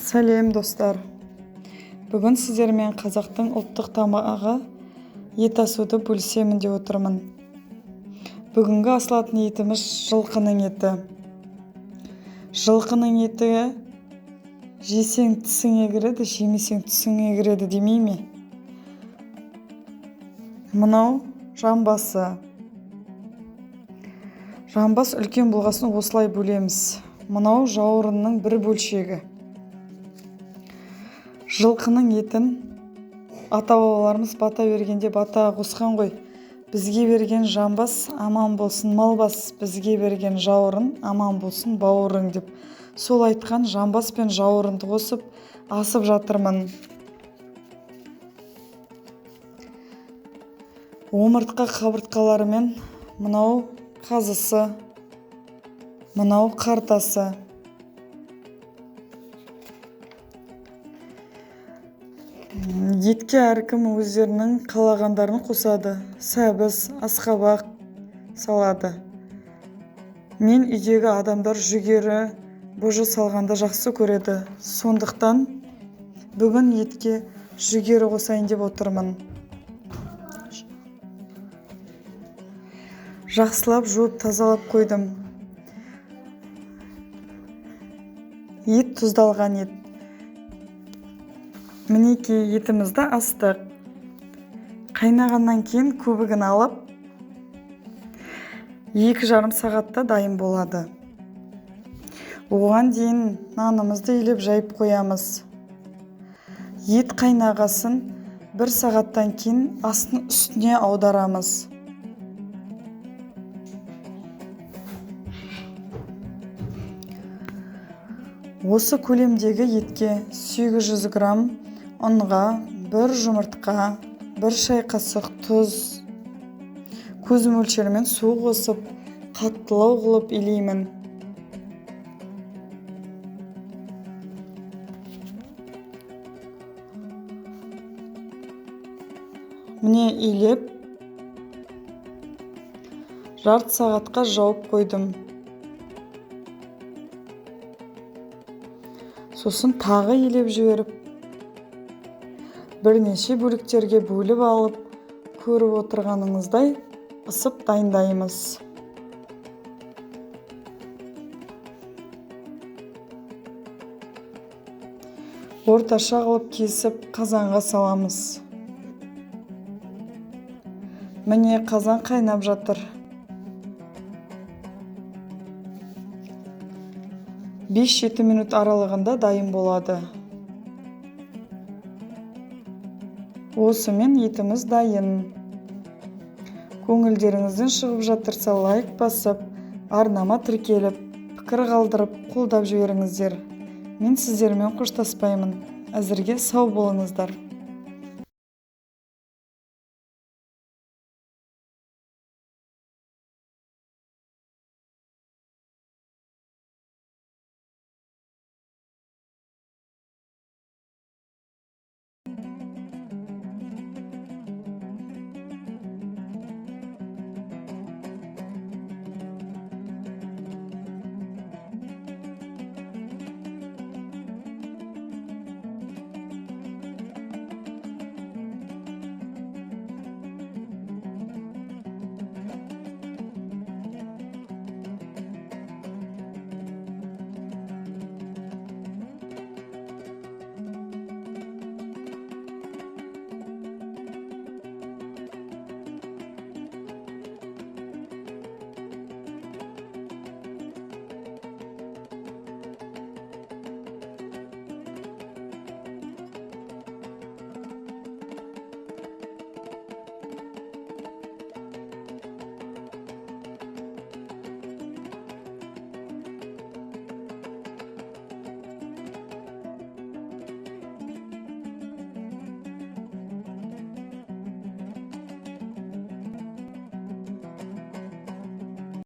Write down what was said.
Сәлем достар. Бүгін сіздермен қазақтың ұлттық тамағы ет асуды бөлісемін деп отырмын. Бүгінгі асылатын етіміз жылқының еті. Жылқының еті жесең тісіңе кіреді, жемесең түсіңе кіреді демей ме? Мынау жамбасы. Жамбас үлкен болғасын осылай бөлеміз. Мынау жауырынның бір бөлшегі. Жылқының етін ата-бабаларымыз бата бергенде бата қосқан ғой. Бізге берген жамбас аман болсын малбас, бізге берген жауырын аман болсын бауырың деп. Сол айтқан жамбас пен жауырынды қосып асып жатырмын. Омыртқа қабыртқаларымен мынау қазысы, мынау қартасы. Етке әркім өздерінің қалағандарын қосады. Сәбіз, асқабақ салады. Мен үйдегі адамдар жүгері, бұжы салғанды жақсы көреді. Сондықтан бүгін етке жүгері қосайын деп отырмын. Жақсылап жуып тазалап қойдым. Ет тұздалған ет. Мінекей етімізді астық. Қайнағаннан кейін көбігін алып 2,5 сағатта дайын болады. Оған дейін нанымызды илеп жайып қоямыз. Ет қайнағасын 1 сағаттан кейін астын үстіне аударамыз. Осы көлемдегі етке 800 грамм ұнға, 1 жұмыртқа, 1 шай қасық тұз, көз мөлшерімен су қосып, қаттылау қылып илеймін. Міне илеп, жарты сағатқа жауып қойдым. Сосын тағы илеп жіберіп, бірнеше бөліктерге бөліп алып, көріп отырғаныңыздай ысып дайындаймыз. Орташа қылып кесіп қазанға саламыз. Міне қазан қайнап жатыр. 5-7 минут аралығында дайын болады. Осымен етіміз дайын. Көңілдеріңізден шығып жатырса лайк басып, арнама тіркеліп, пікір қалдырып, қолдап жіберіңіздер. Мен сіздермен қоштаспаймын. Әзірге сау болыңыздар.